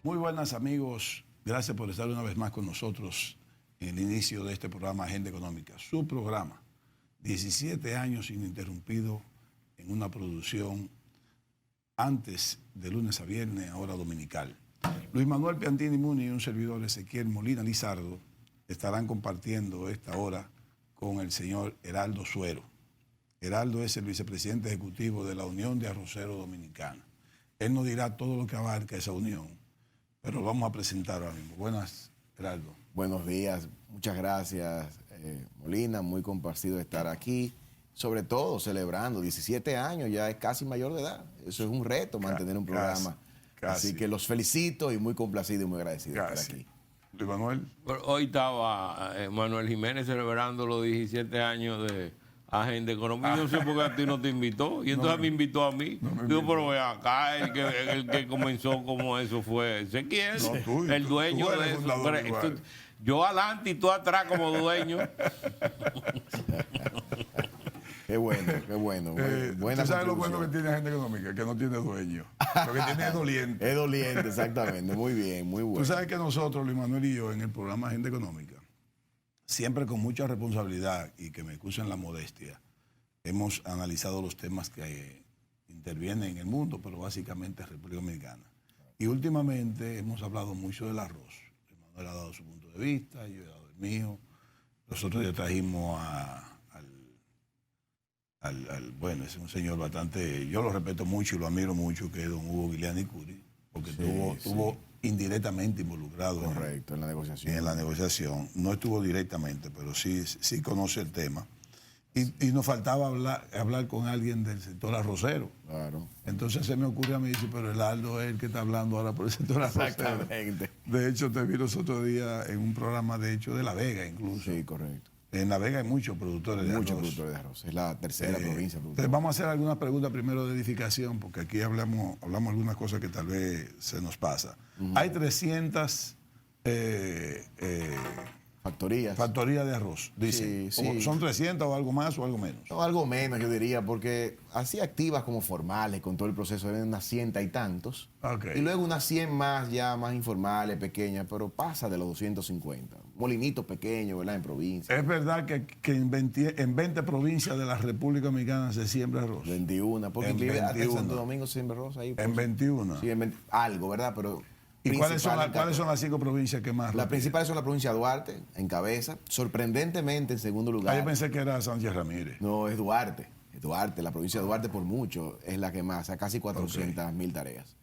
Muy buenas amigos, gracias por estar una vez más con nosotros en el inicio de este programa Agenda Económica. Su programa, 17 años ininterrumpido en una producción antes de lunes a viernes, ahora dominical. Luis Manuel Piantini Muni y un servidor Ezequiel Molina Lizardo estarán compartiendo esta hora con el señor Heraldo Suero. Heraldo es el vicepresidente ejecutivo de la Unión de Arroceros Dominicana. Él nos dirá todo lo que abarca esa unión, pero lo vamos a presentar ahora mismo. Buenas, Heraldo. Buenos días, muchas gracias, Molina, muy complacido de estar aquí, sobre todo celebrando 17 años, ya es casi mayor de edad. Eso es un reto, mantener un programa. Casi. Así que los felicito y muy complacido y muy agradecido de estar aquí. Luis Manuel. Hoy estaba Manuel Jiménez celebrando los 17 años de Agenda Económica. Yo no sé por qué a ti no te invitó. Y entonces me invitó a mí. Digo, pero ve acá, el que comenzó como eso fue Ezequiel, el dueño de eso. Yo adelante y tú atrás como dueño. Qué bueno, qué bueno. ¿Tú sabes lo bueno que tiene Agenda Económica? Que no tiene dueño. Lo que tiene es doliente. Es doliente, exactamente. Muy bien, muy bueno. Tú sabes que nosotros, Luis Manuel y yo, en el programa Agenda Económica, siempre con mucha responsabilidad y que me excusen la modestia, hemos analizado los temas que intervienen en el mundo, pero básicamente en República Dominicana. Y últimamente hemos hablado mucho del arroz. Luis Manuel ha dado su punto de vista, yo he dado el mío. Nosotros ya trajimos bueno, es un señor bastante, yo lo respeto mucho y lo admiro mucho, que es don Hugo Guiliani Curi, porque estuvo indirectamente involucrado en la negociación. En la negociación. No estuvo directamente, pero sí conoce el tema. Y nos faltaba hablar con alguien del sector arrocero. Claro. Entonces se me ocurre a mí, dice, pero Heraldo es el que está hablando ahora por el sector arrocero. Exactamente. De hecho, te vi los otros días en un programa, de hecho, de La Vega incluso. Sí, correcto. En La Vega hay muchos productores de arroz. Muchos productores de arroz. Es la tercera provincia. Entonces vamos a hacer algunas preguntas primero de edificación, porque aquí hablamos algunas cosas que tal vez se nos pasa. Hay 300 factorías de arroz, dicen. Sí. ¿Son 300 o algo más o algo menos? No, algo menos, yo diría, porque así activas como formales, con todo el proceso, deben unas 100 y tantos. Okay. Y luego unas 100 más, ya más informales, pequeñas, pero pasa de los 250. Molinitos pequeños, ¿verdad? En provincia. ¿Es verdad que en 20 provincias de la República Dominicana se siembra arroz? 21, porque inclusive hasta en Santo Domingo se siembra arroz ahí. En 21. Sí, algo, ¿verdad? Pero ¿y cuáles son las 5 provincias que más? Las principales son la provincia de Duarte, en cabeza. Sorprendentemente, en segundo lugar. Yo pensé que era Sánchez Ramírez. No, es Duarte. Es Duarte. La provincia de Duarte, por mucho, es la que más, o sea, casi 400.000 tareas.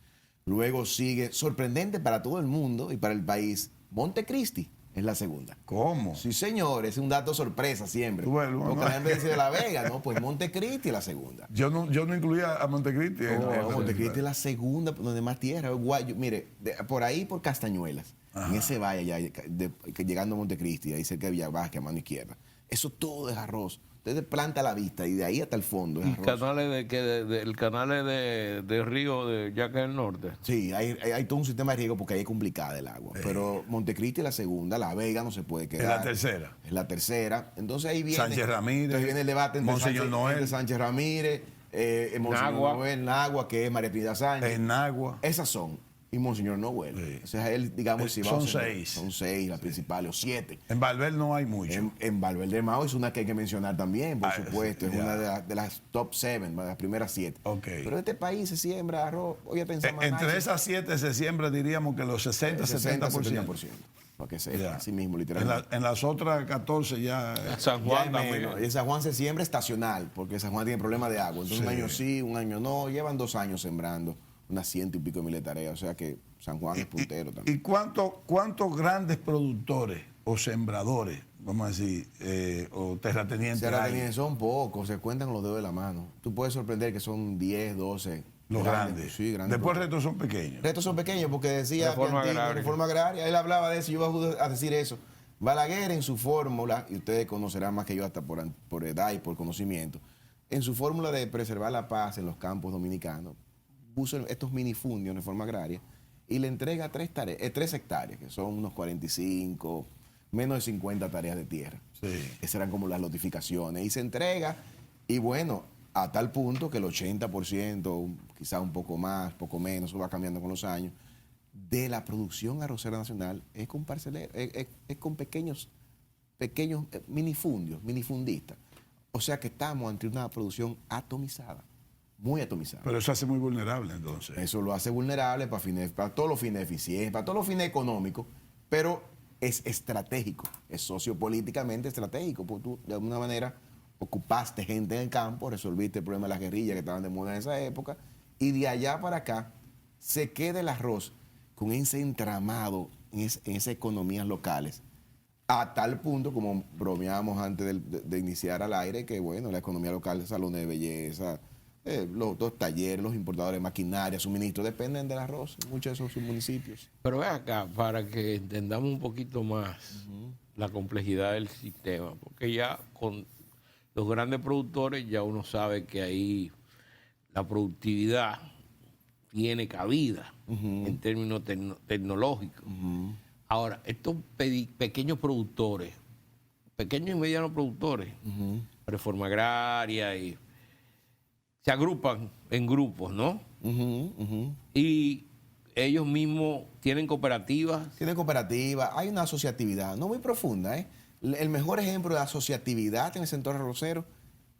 Luego sigue, sorprendente para todo el mundo y para el país, Montecristi es la segunda. ¿Cómo? Sí, señor, es un dato sorpresa siempre. Bueno, porque la gente dice de La Vega, ¿no? Pues Montecristi es la segunda. Yo no incluía a Montecristi. Montecristi es la segunda, donde más tierra. Mire, por ahí, por Castañuelas, en ese valle allá, llegando a Montecristi, ahí cerca de Villavasque, a mano izquierda. Eso todo es arroz. Usted planta a la vista y de ahí hasta el fondo es arroz. El canal de río de Yaca del Norte. Sí, hay todo un sistema de riego porque ahí es complicada el agua. Pero Montecristi es la segunda, La Vega no se puede quedar. Es la tercera. Es la tercera. Entonces ahí viene Sánchez Ramírez. Entonces viene el debate entre Sánchez Ramírez, Monseñor Noel, Nagua, que es María Trinidad Sánchez. En Nagua. Esas son. Y Monseñor Noel. Sí. O sea, él, digamos, si son 6. Son 6 las principales, o 7. En Valverde no hay mucho. En Valverde Mao es una que hay que mencionar también, por supuesto. Es una de las top 7, de las primeras 7. Okay. Pero en este país se siembra arroz. Entre esas 7 se siembra, diríamos que los 60-70%. Para que sea así mismo, literalmente. En las otras 14 ya. San Juan también. En San Juan se siembra estacional, porque San Juan tiene problema de agua. Entonces, un año sí, un año no. Llevan 2 años sembrando unas 100 y pico de miles de tareas. O sea que San Juan es puntero también. ¿Y cuántos grandes productores o sembradores, vamos a decir, o terratenientes son pocos, se cuentan con los dedos de la mano? Tú puedes sorprender que son 10, 12. Los grandes. Sí, grandes. Después el resto son pequeños. El resto son pequeños porque decía reforma agraria. Él hablaba de eso, yo voy a decir eso. Balaguer en su fórmula, y ustedes conocerán más que yo hasta por edad y por conocimiento, en su fórmula de preservar la paz en los campos dominicanos, puso estos minifundios en reforma agraria y le entrega 3 hectáreas, que son unos 45, menos de 50 tareas de tierra. Sí. Esas eran como las notificaciones. Y se entrega, y bueno, a tal punto que el 80%, quizá un poco más, poco menos, eso va cambiando con los años, de la producción arrocera nacional es con parcelero, es con pequeños minifundios, minifundistas. O sea que estamos ante una producción atomizada, muy atomizada. Pero eso hace muy vulnerable entonces. Eso lo hace vulnerable para todos los fines de eficiencia, para todos los fines económicos, pero es estratégico, es sociopolíticamente estratégico, porque tú de alguna manera ocupaste gente en el campo, resolviste el problema de las guerrillas que estaban de moda en esa época, y de allá para acá se queda el arroz con ese entramado en esas economías locales, a tal punto, como bromeábamos antes de iniciar al aire, que bueno, la economía local, salones de belleza, los talleres, los importadores de maquinaria, suministros, dependen del arroz en muchos de esos municipios. Pero ve acá, para que entendamos un poquito más la complejidad del sistema, porque ya con los grandes productores ya uno sabe que ahí la productividad tiene cabida en términos tecnológicos. Ahora, estos pequeños productores, pequeños y medianos productores, reforma agraria, y se agrupan en grupos, ¿no? Y ellos mismos tienen cooperativas. Tienen cooperativas, hay una asociatividad, no muy profunda, ¿eh? El mejor ejemplo de asociatividad en el sector arrocero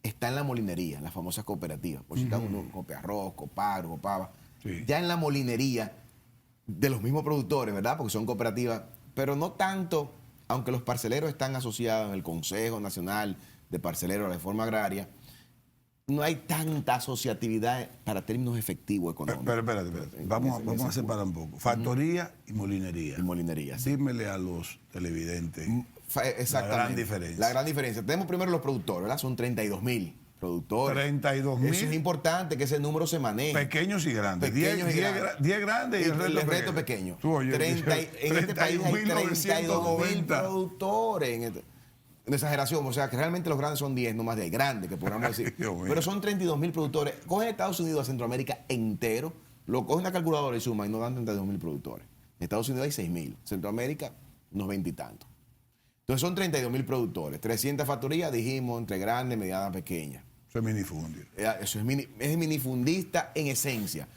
está en la molinería, las famosas cooperativas. Por si uno, Copiarroz, Copagro, Copava. Sí. Ya en la molinería de los mismos productores, ¿verdad? Porque son cooperativas, pero no tanto, aunque los parceleros están asociados en el Consejo Nacional de Parceleros de la Reforma Agraria, no hay tanta asociatividad para términos efectivos económicos. Pero espérate. Vamos a separar un poco. Factoría y molinería. Y molinería, sí. Dímele a los televidentes Exactamente. la gran diferencia. La gran diferencia. Tenemos primero los productores, ¿verdad? Son 32.000 productores. 32.000. Eso es importante que ese número se maneje. Pequeños y grandes. Pequeños y 10 grandes y el resto pequeño. Tú, oye, En este país hay 32.000 productores. Una exageración, o sea que realmente los grandes son 10, no más de grandes, que podamos decir. Pero son 32.000 productores. Cogen Estados Unidos, a Centroamérica entero, lo cogen una calculadora y suma y nos dan 32.000 productores. En Estados Unidos hay 6.000, Centroamérica unos 20 y tantos. Entonces son 32.000 productores, 300 factorías, dijimos, entre grandes, medianas, pequeñas. Eso es minifundio. Eso es minifundista en esencia.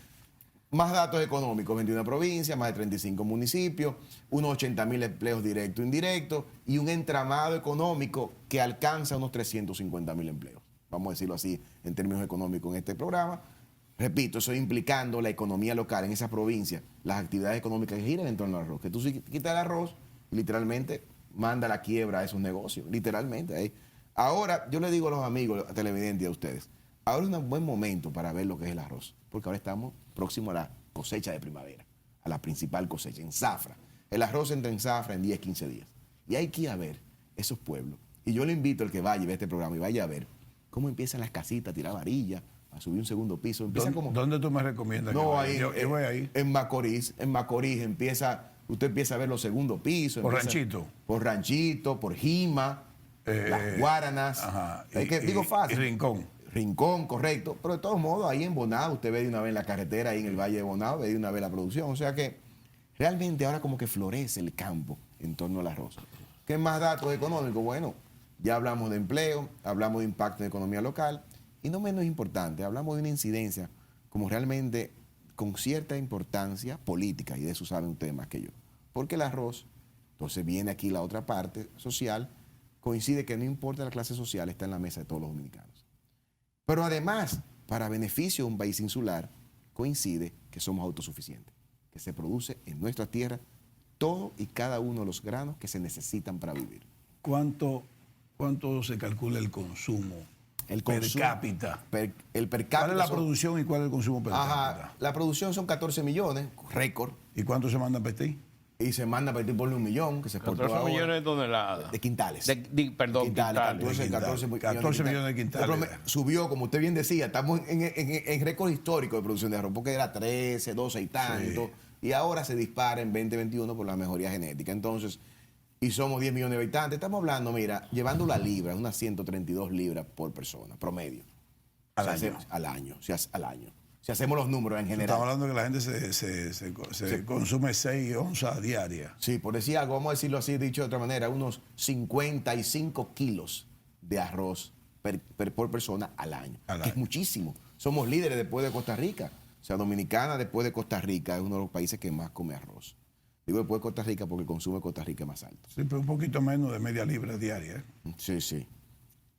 Más datos económicos, 21 provincias, más de 35 municipios, unos 80.000 empleos directos e indirectos y un entramado económico que alcanza unos 350.000 empleos. Vamos a decirlo así en términos económicos en este programa. Repito, eso implicando la economía local en esas provincias, las actividades económicas que giran en torno al arroz. Que tú quitas el arroz y literalmente manda la quiebra a esos negocios, literalmente. Ahora, yo le digo a los amigos, a televidentes y a ustedes, ahora es un buen momento para ver lo que es el arroz, porque ahora estamos próximos a la cosecha de primavera, a la principal cosecha, en zafra. El arroz entra en zafra en 10, 15 días. Y hay que ir a ver esos pueblos. Y yo le invito al que vaya y ve este programa y vaya a ver cómo empiezan las casitas a tirar varillas, a subir un segundo piso. ¿Dónde tú me recomiendas que vaya? Yo voy ahí. En Macorís usted empieza a ver los segundos pisos. ¿Por Ranchito? Por Ranchito, por Jima, las Guaranas. Ajá. Digo fácil. Y Rincón. Rincón, correcto. Pero de todos modos, ahí en Bonao, usted ve de una vez en la carretera, ahí en el Valle de Bonao, ve de una vez la producción. O sea que realmente ahora como que florece el campo en torno al arroz. ¿Qué más datos económicos? Bueno, ya hablamos de empleo, hablamos de impacto en la economía local y no menos importante, hablamos de una incidencia como realmente con cierta importancia política, y de eso saben ustedes más que yo. Porque el arroz, entonces viene aquí la otra parte social, coincide que no importa la clase social, está en la mesa de todos los dominicanos. Pero además, para beneficio de un país insular, coincide que somos autosuficientes, que se produce en nuestra tierra todo y cada uno de los granos que se necesitan para vivir. ¿Cuánto se calcula el consumo? El per consumo, cápita. El per cápita. ¿Cuál es la producción y cuál es el consumo per cápita? La producción son 14 millones, récord. ¿Y cuánto se manda a Petit? Y se manda a Petit por 1 millón, que se exportó 14 ahora. millones de toneladas. De quintales. Perdón, quintales. 14 millones de quintales. Subió, como usted bien decía, estamos en récord histórico de producción de arroz, porque era 13, 12 y tanto. Sí. Y ahora se dispara en 2021 por la mejoría genética. Entonces, y somos 10 millones de habitantes. Estamos hablando, mira, llevando la libra, unas 132 libras por persona, promedio. Al año. Si hacemos los números en general. Estamos hablando de que la gente se consume 6 onzas diarias. Sí, por decir algo, vamos a decirlo así, dicho de otra manera, unos 55 kilos de arroz por persona al año. Que es muchísimo. Somos líderes después de Costa Rica. O sea, Dominicana, después de Costa Rica, es uno de los países que más come arroz. Digo después de Costa Rica porque el consumo de Costa Rica es más alto. Sí, pero un poquito menos de media libra diaria. Sí, sí.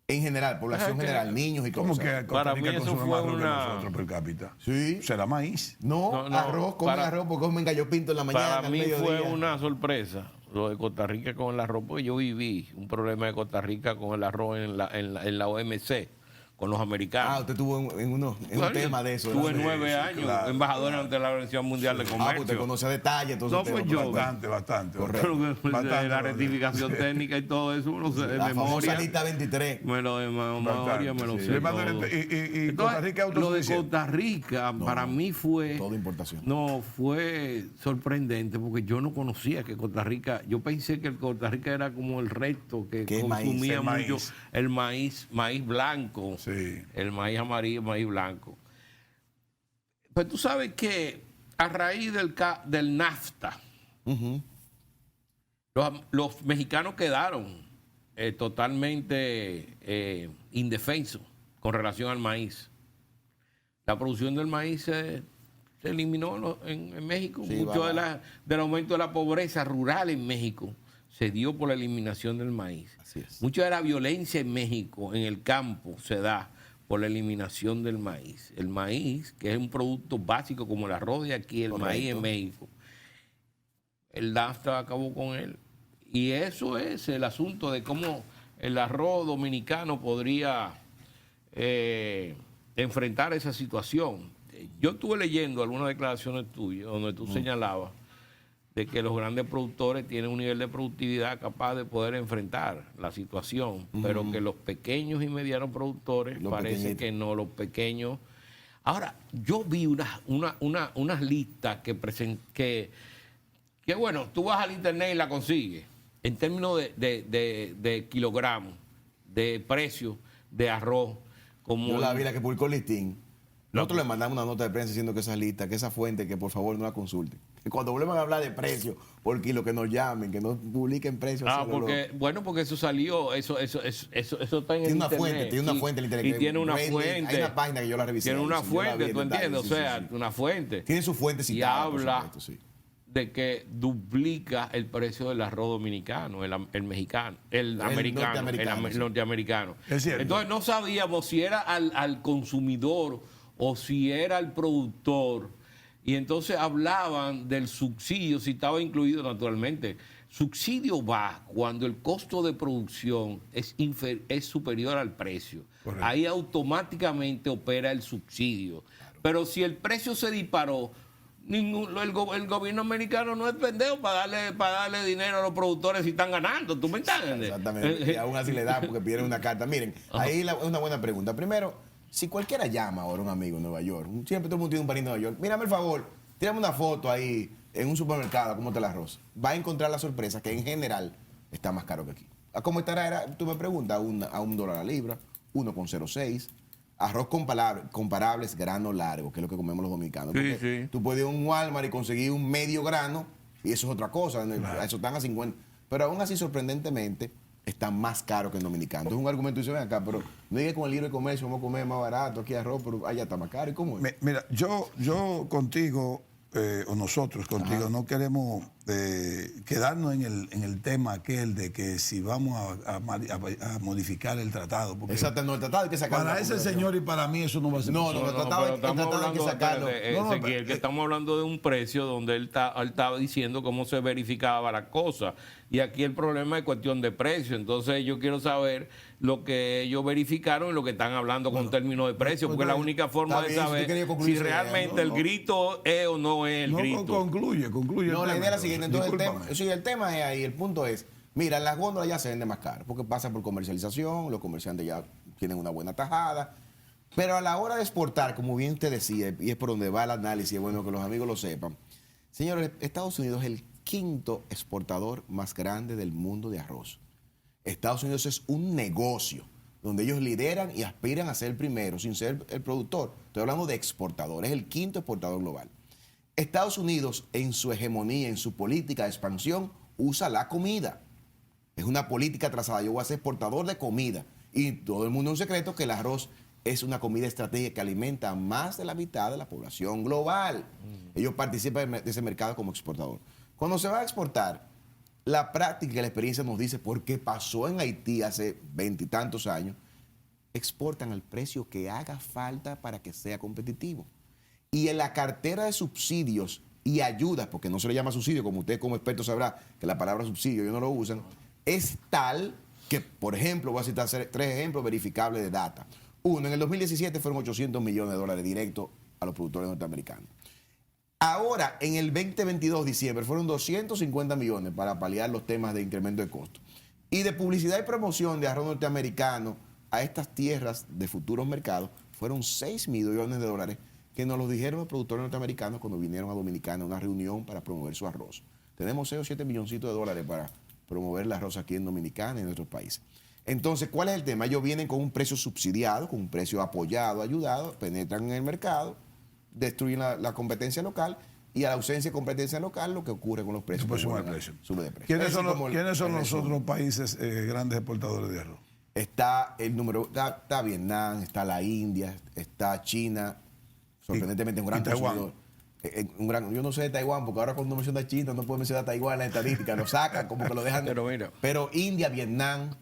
En general, población general, niños y ¿Cómo cosas. que Costa Para Rica mí eso consume fue más arroz que una- nosotros per cápita? Sí. ¿Será maíz? No, No, arroz, comen arroz porque comen gallo pinto en la mañana, Para al mí fue mediodía. una sorpresa lo de Costa Rica con el arroz, porque yo viví un problema de Costa Rica con el arroz en la OMC, con los americanos. Ah, usted estuvo en un Claro, tema de eso. Tuve ¿verdad? 9 sí, años claro, embajador ante la Organización Mundial de Ah, pues usted Comercio. conoce a detalle. Entonces No, usted pues va yo. para- Bastante. Correcto. Pero la rectificación técnica y todo eso, uno se, de La famosa memoria. lista 23. Me lo de memoria, me lo sí. sé. Hermano, todo. y Costa Rica es Lo de autosuficiente. Costa Rica para mí fue Todo importación. no fue sorprendente porque yo no conocía que Costa Rica, yo pensé que Costa Rica era como el resto que ¿Qué maíz? consumía El mucho maíz. el maíz blanco, Sí. el maíz amarillo, maíz blanco. Pero tú sabes que a raíz del NAFTA, Ujú. los mexicanos quedaron totalmente indefensos con relación al maíz. La producción del maíz se eliminó en México. Sí, Mucho va. del aumento de la pobreza rural en México se dio por la eliminación del maíz. Así es. Mucha de la violencia en México, en el campo, se da por la eliminación del maíz. El maíz, que es un producto básico como el arroz de aquí, el maíz en México, el NAFTA acabó con él. Y eso es el asunto de cómo el arroz dominicano podría enfrentar esa situación. Yo estuve leyendo algunas declaraciones tuyas donde tú señalabas de que los grandes productores tienen un nivel de productividad capaz de poder enfrentar la situación, pero que los pequeños y medianos productores Los parece pequeñitos. que no, los pequeños. Ahora, yo vi unas listas que bueno, tú vas al internet y la consigues en términos de kilogramos, de precio de arroz. Como Yo la vi, la que publicó el listín. Nosotros le mandamos una nota de prensa diciendo que esa lista, que esa fuente, que por favor no la consulten. Que cuando vuelvan a hablar de precios por kilo, que nos llamen, que no publiquen precios. así, porque eso salió, eso está en Tiene el una internet. fuente, tiene una Sí, fuente en el internet. Y que tiene una Wendy- fuente. Hay una página que yo la revisé. Tiene una sí, yo la vi fuente, en tú detalle, entiendes, sí, o sea, sí, sí. una fuente. Tiene su fuente Y citada, por habla supuesto, sí. de que duplica el precio del arroz dominicano, el mexicano, el americano, norteamericano, sí. norteamericano. Es cierto. Entonces no sabíamos si era al consumidor o si era al productor. Y entonces hablaban del subsidio, si estaba incluido naturalmente. Subsidio va cuando el costo de producción es superior al precio. Correcto. Ahí automáticamente opera el subsidio. Pero si el precio se disparó, el gobierno americano no es pendejo para darle dinero a los productores si están ganando. ¿Tú me entiendes? Exactamente. Y aún así le da porque pidieron una carta. Miren, ahí es una buena pregunta. Primero, si cualquiera llama ahora a un amigo en Nueva York, siempre todo el mundo tiene un pariente en Nueva York, mírame el favor, tírame una foto ahí en un supermercado, ¿cómo está el arroz? Va a encontrar la sorpresa que en general está más caro que aquí. ¿A cómo estará? Tú me preguntas, a $1 la libra, 1,06. Arroz comparables, grano largo, que es lo que comemos los dominicanos. Sí, Porque sí. tú puedes ir a un Walmart y conseguir un medio grano, y eso es otra cosa. Eso están a 50. Pero aún así, sorprendentemente, está más caro que el dominicano. Entonces, un argumento dice, ven acá, pero no digas con el libro de comercio, vamos a comer más barato aquí arroz, pero allá está más caro. ¿Y cómo es? Mira, yo contigo, o nosotros contigo, no queremos quedarnos en el tema aquel de que si vamos a modificar el tratado. Porque Exacto, no, el tratado hay que sacarlo. para ese señor y para mí eso no va a ser No, posible. el tratado hay que sacarlo. Ezequiel, que estamos hablando de un precio donde él estaba diciendo cómo se verificaba la cosa. Y aquí el problema es cuestión de precio. Entonces yo quiero saber lo que ellos verificaron y lo que están hablando con términos de precio, pues, porque la única forma está de bien, si saber usted quería concluir si esa idea, realmente no, el no. grito es o no es el No, grito. concluye. No, la idea es la siguiente. Entonces, Discúlpame. el tema es ahí, el punto es, mira, las góndolas ya se venden más caras, porque pasa por comercialización, los comerciantes ya tienen una buena tajada, pero a la hora de exportar, como bien usted decía, y es por donde va el análisis, es bueno que los amigos lo sepan, señores, Estados Unidos es el quinto exportador más grande del mundo de arroz. Estados Unidos es un negocio donde ellos lideran y aspiran a ser el primero, sin ser el productor. Estoy hablando de exportador, es el quinto exportador global. Estados Unidos, en su hegemonía, en su política de expansión, usa la comida. Es una política trazada. Yo voy a ser exportador de comida. Y todo el mundo es un secreto que el arroz es una comida estratégica que alimenta a más de la mitad de la población global. Ellos participan de ese mercado como exportador. Cuando se va a exportar, la práctica y la experiencia nos dice, porque pasó en Haití hace 20 y tantos años, exportan al precio que haga falta para que sea competitivo. Y en la cartera de subsidios y ayudas, porque no se le llama subsidio, como usted como experto sabrá que la palabra subsidio ellos no lo usan, es tal que, por ejemplo, voy a citar 3 ejemplos verificables de data. Uno, en el 2017 fueron $800 millones directos a los productores norteamericanos. Ahora, en el 2022, diciembre, fueron 250 millones para paliar los temas de incremento de costos. Y de publicidad y promoción de arroz norteamericano a estas tierras de futuros mercados fueron $6 millones que nos lo dijeron los productores norteamericanos cuando vinieron a Dominicana a una reunión para promover su arroz. Tenemos 6 o 7 milloncitos de dólares para promover el arroz aquí en Dominicana y en nuestros países. Entonces, ¿cuál es el tema? Ellos vienen con un precio subsidiado, con un precio apoyado, ayudado, penetran en el mercado, destruyen la competencia local y a la ausencia de competencia local lo que ocurre con los precios. Sube de precio. ¿Quiénes son los otros países grandes exportadores de arroz? Está el número, está Vietnam, está la India, está China, sorprendentemente un gran consumidor. Yo no sé de Taiwán, porque ahora cuando menciona China no puedo mencionar Taiwán en la estadística, lo sacan, como que lo dejan. Pero India, Vietnam,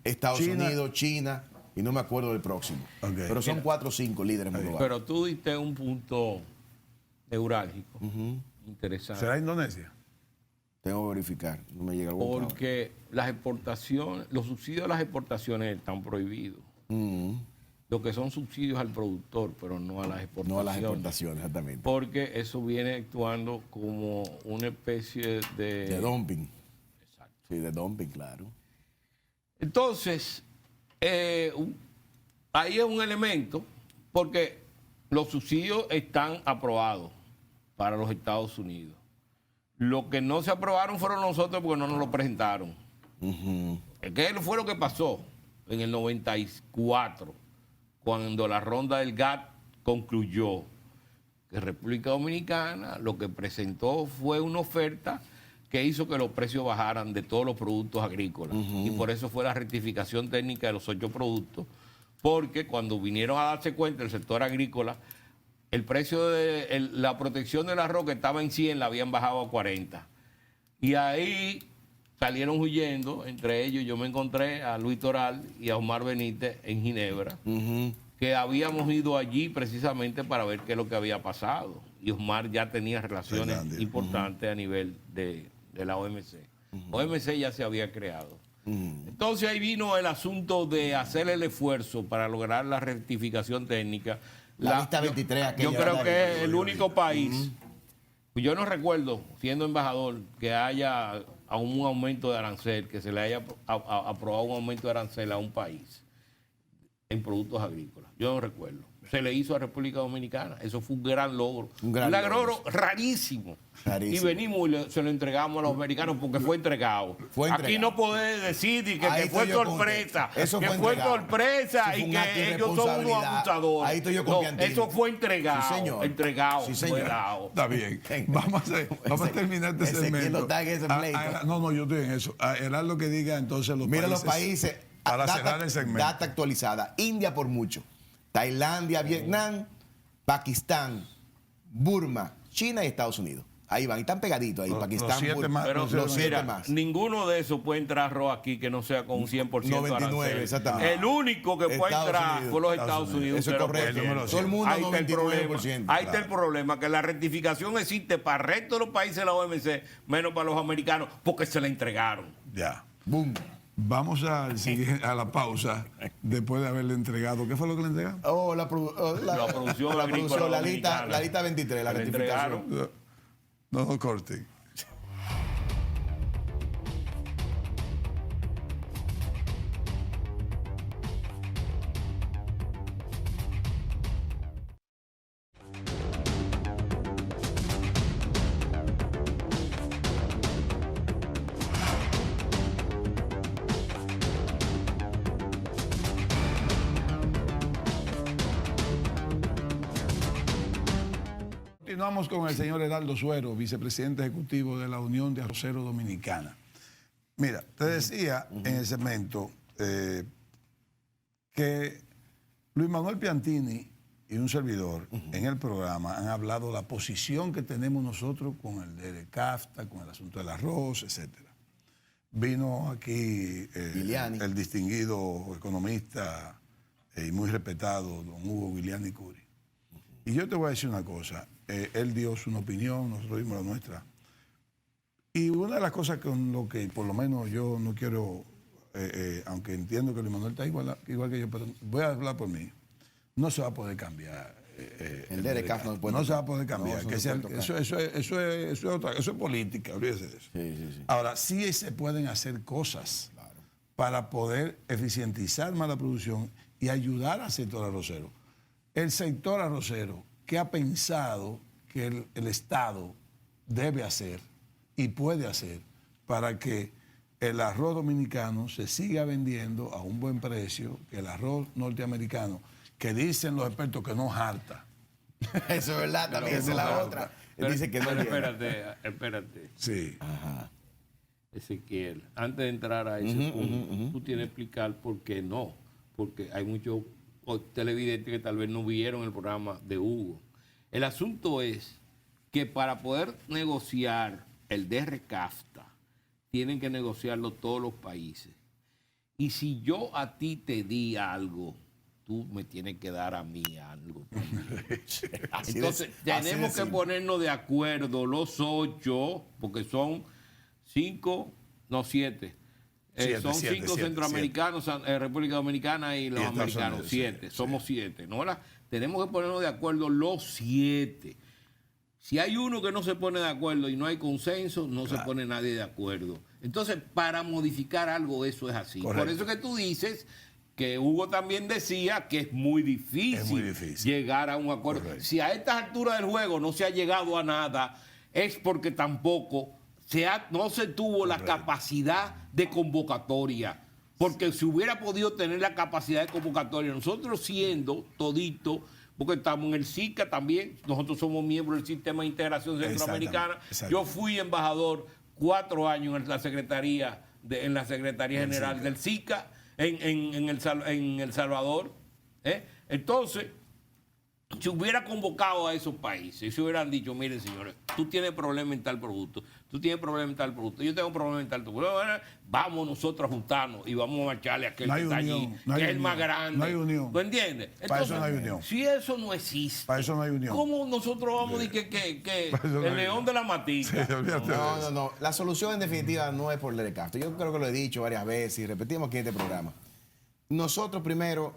Estados Unidos, China, y no me acuerdo del próximo. Okay. Pero son 4 o 5 líderes globales. Pero tú diste un punto neurálgico, interesante. ¿Será Indonesia? Tengo que verificar, no me llega algún porque las exportaciones, los subsidios a las exportaciones están prohibidos. Lo que son subsidios al productor, pero no a las exportaciones. No a las exportaciones, exactamente. Porque eso viene actuando como una especie de... De dumping. Exacto. Sí, de dumping, claro. Entonces, ahí es un elemento, porque los subsidios están aprobados para los Estados Unidos. Lo que no se aprobaron fueron nosotros porque no nos lo presentaron. ¿Qué fue lo que pasó en el 94? Cuando la ronda del GATT concluyó, que República Dominicana lo que presentó fue una oferta que hizo que los precios bajaran de todos los productos agrícolas. Y por eso fue la rectificación técnica de los 8 productos, porque cuando vinieron a darse cuenta el sector agrícola, el precio de la protección del arroz que estaba en 100 la habían bajado a 40. Y ahí salieron huyendo, entre ellos yo me encontré a Luis Toral y a Omar Benítez en Ginebra, que habíamos ido allí precisamente para ver qué es lo que había pasado. Y Omar ya tenía relaciones importantes a nivel de la OMC. OMC ya se había creado. Entonces ahí vino el asunto de hacer el esfuerzo para lograr la rectificación técnica. La lista 23. Yo creo que es el único país, yo no recuerdo, siendo embajador, que haya a un aumento de arancel, que se le haya aprobado un aumento de arancel a un país en productos agrícolas. Yo no recuerdo. Se le hizo a República Dominicana. Eso fue un gran logro. Un logro rarísimo. Y venimos y se lo entregamos a los americanos porque fue entregado. Aquí no podés decir que fue sorpresa. Eso que fue sorpresa y que ellos son unos abusadores. Ahí estoy yo confiando. Eso fue entregado. Sí, señor. Entregado. Sí, señor. Está bien. Vamos a terminar este segmento. No, yo estoy en eso. Era lo que diga entonces los países. Mira los países. Para cerrar el segmento. Data actualizada. India por mucho. Tailandia, Vietnam, Pakistán, Burma, China y Estados Unidos. Ahí van, y están pegaditos ahí, Pakistán, Burma. Pero los 7 más. Ninguno de esos puede entrar arroz aquí que no sea con un 100% 99, exactamente. El único que puede entrar fue los Estados Unidos. Eso es correcto. Todo el mundo 99%. Ahí está el problema, que la rectificación existe para el resto de los países de la OMC, menos para los americanos, porque se la entregaron. Ya. Boom. Vamos a la pausa después de haberle entregado. ¿Qué fue lo que le entregaron? La producción agrícola. La lista 23, la rectificación. No corten. Continuamos con el señor Heraldo Suero, vicepresidente ejecutivo de la Unión de Arroceros Dominicana. Mira, te decía en el segmento que Luis Manuel Piantini y un servidor en el programa han hablado de la posición que tenemos nosotros con el de CAFTA, con el asunto del arroz, etcétera. Vino aquí el distinguido economista y muy respetado, don Hugo Giuliani Curi. Y yo te voy a decir una cosa, él dio su opinión, nosotros dimos la nuestra. Y una de las cosas con lo que por lo menos yo no quiero, aunque entiendo que Luis Manuel está igual que yo, pero voy a hablar por mí, no se va a poder cambiar. El DERECAF no se va a poder cambiar. Eso es política, olvídese de eso. Sí. Ahora, sí se pueden hacer cosas para poder eficientizar más la producción y ayudar al sector arrocero. El sector arrocero, ¿qué ha pensado que el Estado debe hacer y puede hacer para que el arroz dominicano se siga vendiendo a un buen precio, que el arroz norteamericano, que dicen los expertos que no harta? Eso es verdad, también esa es la otra. Él dice que no llega. Espérate. Sí. Ajá. Ezequiel, antes de entrar a ese punto, tú tienes que explicar por qué no. Porque hay muchos televidentes que tal vez no vieron el programa de Hugo. El asunto es que para poder negociar el DERECAFTA, tienen que negociarlo todos los países. Y si yo a ti te di algo, tú me tienes que dar a mí algo. Entonces, tenemos que ponernos de acuerdo los 8, porque son 5, no 7. Son 5 centroamericanos, República Dominicana y los americanos, 7. Somos 7, ¿no? Tenemos que ponernos de acuerdo los 7. Si hay uno que no se pone de acuerdo y no hay consenso, no se pone nadie de acuerdo. Entonces, para modificar algo, eso es así. Correcto. Por eso que tú dices que Hugo también decía que es muy difícil llegar a un acuerdo. Correcto. Si a estas alturas del juego no se ha llegado a nada, es porque tampoco no se tuvo la capacidad de convocatoria. Porque si hubiera podido tener la capacidad de convocatoria, nosotros siendo todito, porque estamos en el SICA también, nosotros somos miembros del Sistema de Integración Centroamericana. Yo fui embajador 4 años en la Secretaría General del SICA en El Salvador. Entonces, si hubiera convocado a esos países y se hubieran dicho, miren señores, tú tienes problema en tal producto, tú tienes problema en tal producto, yo tengo problema en tal producto, vamos nosotros a juntarnos y vamos a marcharle a aquel que está allí, que es el más grande. No hay unión. ¿Tú entiendes? Entonces, para eso no hay unión. Si eso no existe, para eso no hay unión. ¿Cómo nosotros vamos a decir que el león de la matica? No. La solución en definitiva no es por el DERECAFTA. Yo creo que lo he dicho varias veces y repetimos aquí en este programa. Nosotros primero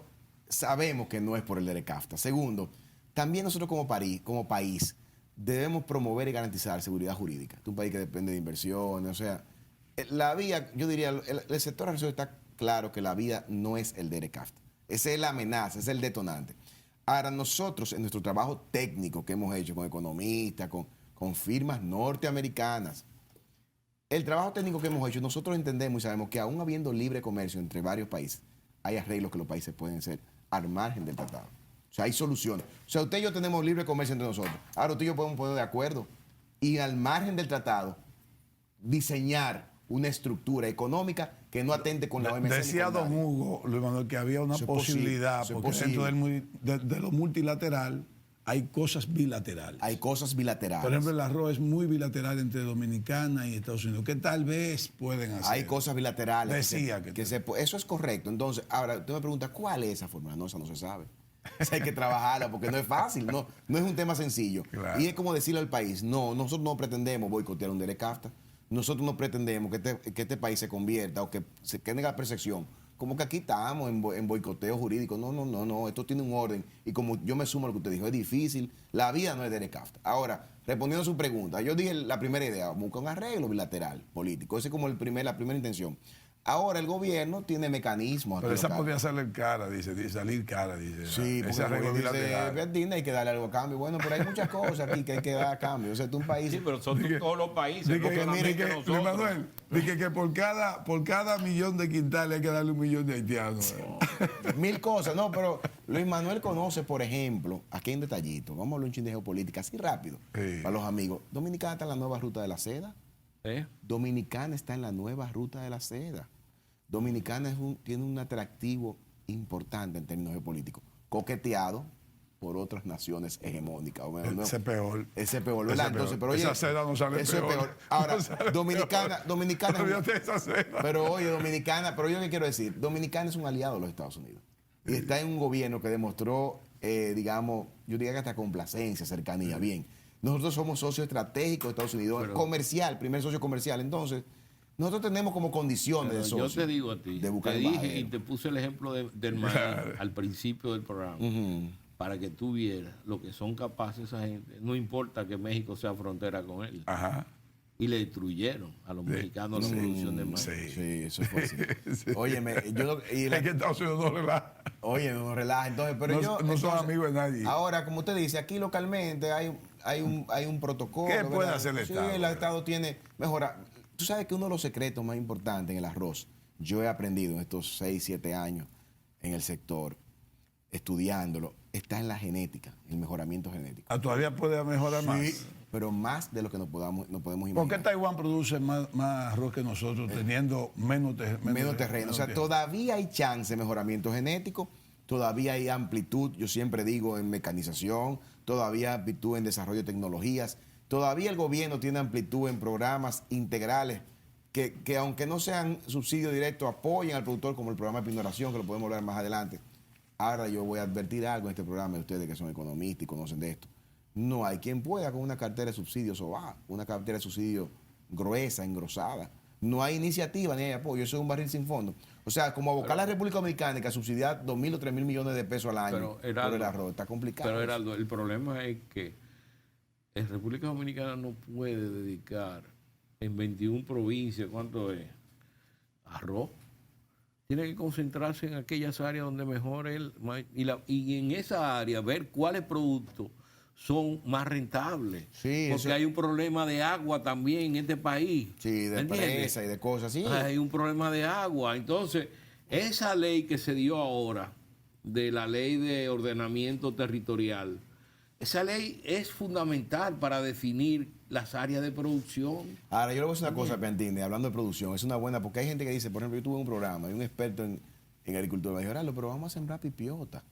sabemos que no es por el DERECAFTA. Segundo, también nosotros como país debemos promover y garantizar seguridad jurídica. Es un país que depende de inversiones, o sea, la vía, yo diría, el sector arrocero está claro que la vía no es el DERECAFTA. Esa es la amenaza, es el detonante. Ahora nosotros, en nuestro trabajo técnico que hemos hecho con economistas, con firmas norteamericanas, el trabajo técnico que hemos hecho, nosotros entendemos y sabemos que aún habiendo libre comercio entre varios países, hay arreglos que los países pueden hacer al margen del tratado. O sea, hay soluciones. O sea, usted y yo tenemos libre comercio entre nosotros. Ahora usted y yo podemos poner de acuerdo y al margen del tratado diseñar una estructura económica que no atente con la OMC. Decía don Hugo, Luis Manuel, que había una posibilidad, porque dentro de lo multilateral hay cosas bilaterales. Hay cosas bilaterales. Por ejemplo, el arroz es muy bilateral entre Dominicana y Estados Unidos, que tal vez pueden hacer. Hay cosas bilaterales. Decía eso es correcto. Entonces, ahora usted me pregunta, ¿cuál es esa fórmula? No, esa no se sabe. Hay que trabajarla porque no es fácil, no es un tema sencillo. Claro. Y es como decirle al país, no, nosotros no pretendemos boicotear un DERECAFTA, nosotros no pretendemos que este país se convierta o que se tenga la percepción como que aquí estamos en boicoteo jurídico. No, esto tiene un orden. Y como yo me sumo a lo que usted dijo, es difícil, la vida no es DERECAFTA. Ahora, respondiendo a su pregunta, yo dije la primera idea, buscar un arreglo bilateral político, esa es como la primera intención. Ahora el gobierno tiene mecanismos. Pero esa podría salir cara, salir cara, dice. Sí, porque ese arreglo dice, hay que darle algo a cambio. Bueno, pero hay muchas cosas aquí que hay que dar a cambio. O sea, un país. Sí, pero son todos los países. Luis Manuel, dije que por cada millón de quintales hay que darle 1 millón de haitianos. 1000 cosas, no, pero Luis Manuel conoce, por ejemplo, aquí hay un detallito. Vamos a hablar un chin de geopolítica, así rápido, para los amigos. Dominicana está en la nueva ruta de la seda. Dominicana está en la nueva ruta de la seda. Dominicana tiene un atractivo importante en términos geopolíticos, coqueteado por otras naciones hegemónicas. Ese es peor. Ese es peor, ¿verdad? Entonces, pero oye, esa seda no sale eso peor. es peor. Ahora, No sale Dominicana, peor. Dominicana. Olvídate de esa seda. Pero oye, Dominicana, pero yo qué quiero decir, Dominicana es un aliado de los Estados Unidos. Y está en un gobierno que demostró, digamos, yo diría que hasta complacencia, cercanía, bien. Nosotros somos socios estratégicos de Estados Unidos, comercial, primer socio comercial. Entonces, nosotros tenemos como condiciones de socio. Yo te digo a ti, de buscar te el dije bajero. y te puse el ejemplo del maíz al principio del programa, para que tú vieras lo que son capaces esa gente. No importa que México sea frontera con él. Ajá. Y le destruyeron a los mexicanos la producción de maíz. Sí, eso fue así. Óyeme, yo... Y Es que Estados Unidos no relaja. Oye, no relaja. Entonces, pero No- yo... no son entonces, amigos de nadie. Ahora, como usted dice, aquí localmente hay un protocolo. ¿Qué puede ¿verdad? hacer el Sí, Estado? el Estado tiene... Mejora. Tú sabes que uno de los secretos más importantes en el arroz, yo he aprendido en estos 6, 7 años en el sector, estudiándolo, está en la genética, el mejoramiento genético. Ah, todavía puede mejorar más. Sí, pero más de lo que nos podemos imaginar. ¿Por qué Taiwán produce más arroz que nosotros teniendo menos terreno. O sea, todavía hay chance de mejoramiento genético, todavía hay amplitud, yo siempre digo, en mecanización, todavía hay amplitud en desarrollo de tecnologías, todavía el gobierno tiene amplitud en programas integrales que aunque no sean subsidios directos, apoyen al productor, como el programa de pinoración, que lo podemos hablar más adelante. Ahora yo voy a advertir algo en este programa de ustedes que son economistas y conocen de esto. No hay quien pueda con una cartera de subsidios una cartera de subsidios gruesa, engrosada. No hay iniciativa ni hay apoyo, eso es un barril sin fondo. O sea, como abocar a la República Dominicana a subsidiar 2.000 o 3.000 millones de pesos al año por el arroz, está complicado. Pero Heraldo, el problema es que en República Dominicana no puede dedicar en 21 provincias, ¿cuánto es? Arroz. Tiene que concentrarse en aquellas áreas donde mejor y en esa área ver cuáles productos son más rentables. Sí, porque eso- hay un problema de agua también en este país. Sí, de ¿entiendes? presa y de cosas así. Hay un problema de agua. Entonces, esa ley que se dio ahora, de la ley de ordenamiento territorial, esa ley es fundamental para definir las áreas de producción. Ahora, yo le voy a decir una cosa, Piantini, hablando de producción, es una buena, porque hay gente que dice, por ejemplo, yo tuve un programa, hay un experto en agricultura, me dijo, Heraldo, pero vamos a sembrar pipiota.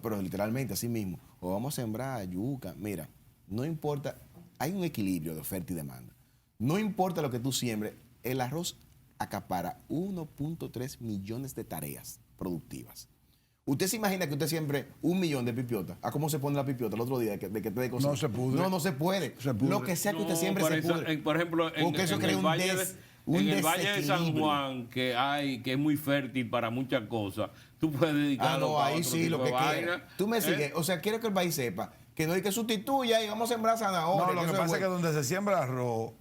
Pero literalmente, así mismo. O vamos a sembrar yuca. Mira, no importa, hay un equilibrio de oferta y demanda. No importa lo que tú siembres, el arroz acapara 1.3 millones de tareas productivas. Usted se imagina que usted siembre 1 millón de pipiotas. ¿A cómo se pone la pipiota el otro día de que te dé cosas? No se pudre. No, no se puede. Se pudre. Lo que sea que usted siembre se pudre. Por ejemplo, Porque eso crea el un valle un en el Valle de San desequilibrio. Juan, que es muy fértil para muchas cosas, tú puedes dedicarlo No, para ahí otro sí, tipo lo de que vaina. quiera. Tú me sigues. O sea, quiero que el país sepa que no hay que sustituya y vamos a sembrar zanahoria. No, lo que eso pasa es que bueno. donde se siembra arroz,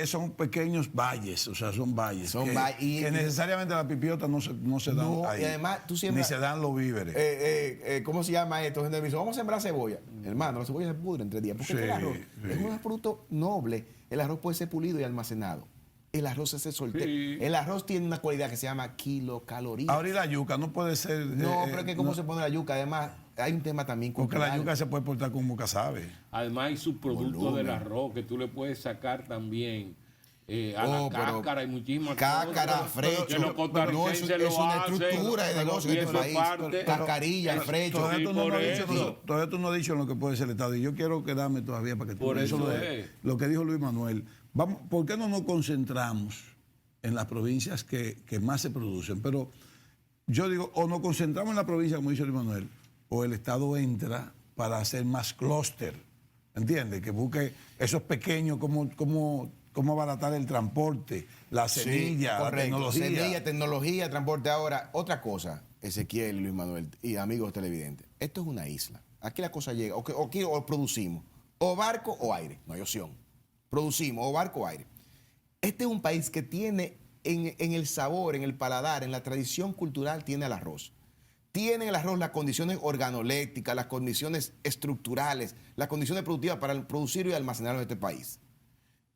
son pequeños valles, o sea, son valles. Son que, valles. Y- que necesariamente las pipiotas no se dan No, ahí. y además tú siembras- Ni se dan los víveres. ¿Cómo se llama esto? Gente me dice, vamos a sembrar cebolla. Hermano, la cebolla se pudre en 3 días. Porque es que el Sí, arroz sí. es un producto noble. El arroz puede ser pulido y almacenado. El arroz se hace soltero. Sí. El arroz tiene una cualidad que se llama kilocalorías. Ahora y la yuca no puede ser. No, pero es que cómo no, se pone la yuca. Además, hay un tema también porque la cultural. yuca se puede portar como casabe. Además hay subproductos Volumen. del arroz que tú le puedes sacar también a Oh, la pero cáscara y muchísimas Cáscara, cosas. frecho. Que los costarricenses es lo una hacen, estructura de negocio y en este eso es país. parte- Cascarilla, Pero- frecho. Todavía tú, no por has dicho, eso. todavía tú no has dicho lo que puede ser el Estado. Y yo quiero quedarme todavía para que tú Por digas eso de- es. lo que dijo Luis Manuel. ¿Por qué no nos concentramos en las provincias que más se producen? Pero yo digo, o nos concentramos en la provincia, como dice Luis Manuel, o el Estado entra para hacer más clúster. ¿Entiendes? Que busque esos pequeños, cómo abaratar el transporte, la semilla, Sí, la correcto. tecnología. Semilla, tecnología, transporte. Ahora, otra cosa, Ezequiel, Luis Manuel y amigos televidentes. Esto es una isla. Aquí la cosa llega, o producimos, o barco o aire. No hay opción. Producimos, o barco o aire. Este es un país que tiene en el sabor, en el paladar, en la tradición cultural, tiene el arroz. Tiene el arroz las condiciones organolépticas, las condiciones estructurales, las condiciones productivas para producir y almacenarlo en este país.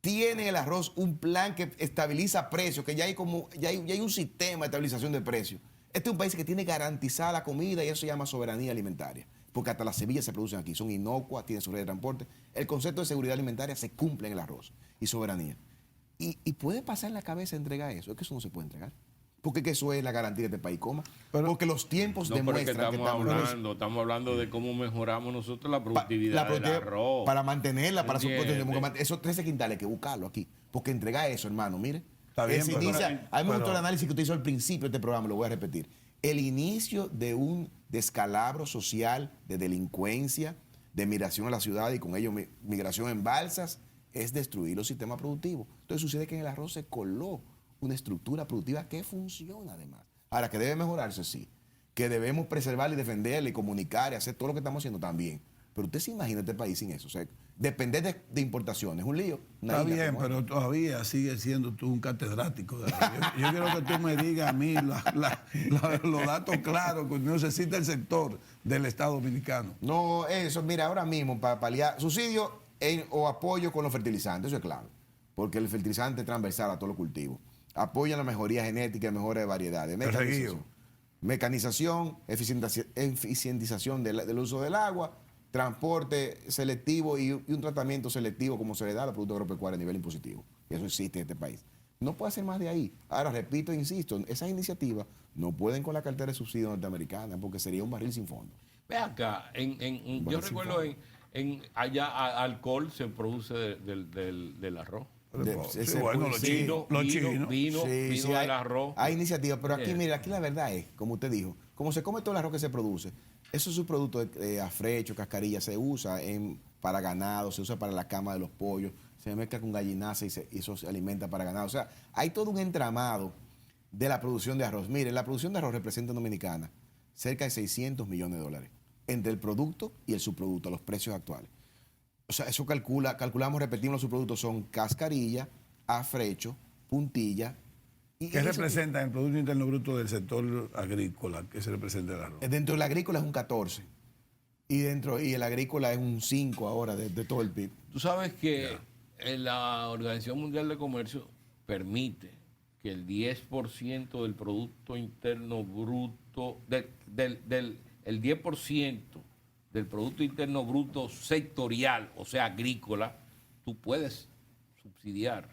Tiene el arroz un plan que estabiliza precios, que ya hay un sistema de estabilización de precios. Este es un país que tiene garantizada la comida y eso se llama soberanía alimentaria. Porque hasta las semillas se producen aquí, son inocuas, tienen su red de transporte. El concepto de seguridad alimentaria se cumple en el arroz y soberanía. Y puede pasar en la cabeza entregar eso, es que eso no se puede entregar. Porque que eso es la garantía de que este país coma. Pero- Porque los tiempos No, pero es demuestran que estamos hablando de cómo mejoramos nosotros la productividad del arroz. para mantenerla, para su ¿Entiendes? esos 13 quintales hay que buscarlo aquí. Porque entregar eso, hermano, mire. Está bien, Ese pero- inicia- a mí me gustó pero- el análisis que usted hizo al principio de este programa, lo voy a repetir. El inicio de un descalabro social, de delincuencia, de migración a la ciudad y con ello migración en balsas, es destruir los sistemas productivos. Entonces sucede que en el arroz se coló una estructura productiva que funciona además. Ahora, que debe mejorarse, sí. Que debemos preservarla y defenderla y comunicar y hacer todo lo que estamos haciendo también. Pero usted se imagina este país sin eso. O sea, depender de importaciones es un lío. Una Está isla bien, como pero todavía sigues siendo tú un catedrático. Yo quiero que tú me digas a mí los datos claros que necesita el sector del Estado Dominicano. No, eso, mira, ahora mismo para paliar subsidio o apoyo con los fertilizantes, eso es clave, porque el fertilizante es transversal a todos los cultivos. Apoyan la mejoría genética, mejora de variedades, mecanización, eficientización del uso del agua, transporte selectivo y un tratamiento selectivo como se le da a los productos agropecuarios a nivel impositivo. Eso existe en este país. No puede hacer más de ahí. Ahora, repito e insisto, esas iniciativas no pueden con la cartera de subsidio norteamericana porque sería un barril sin fondo. Ve acá, yo recuerdo allá alcohol se produce del arroz. Ese bueno, los chinos. Vino Sí, del arroz. Hay iniciativas, pero aquí, mira, aquí la verdad es, como usted dijo, como se come todo el arroz que se produce, eso es un producto de afrecho, cascarilla, se usa para ganado, se usa para la cama de los pollos, se mezcla con gallinaza y eso se alimenta para ganado. O sea, hay todo un entramado de la producción de arroz. Mire, la producción de arroz representa en Dominicana cerca de 600 millones de dólares entre el producto y el subproducto, los precios actuales. O sea, eso calculamos, repetimos, los subproductos son cascarilla, afrecho, puntilla. ¿Qué representa en el Producto Interno Bruto del sector agrícola? ¿Qué se representa el arroz? Dentro del agrícola es un 14. Y el agrícola es un 5 ahora de todo el PIB. Tú sabes que la Organización Mundial de Comercio permite que el 10% del Producto Interno Bruto, el 10% del Producto Interno Bruto sectorial, o sea, agrícola, tú puedes subsidiar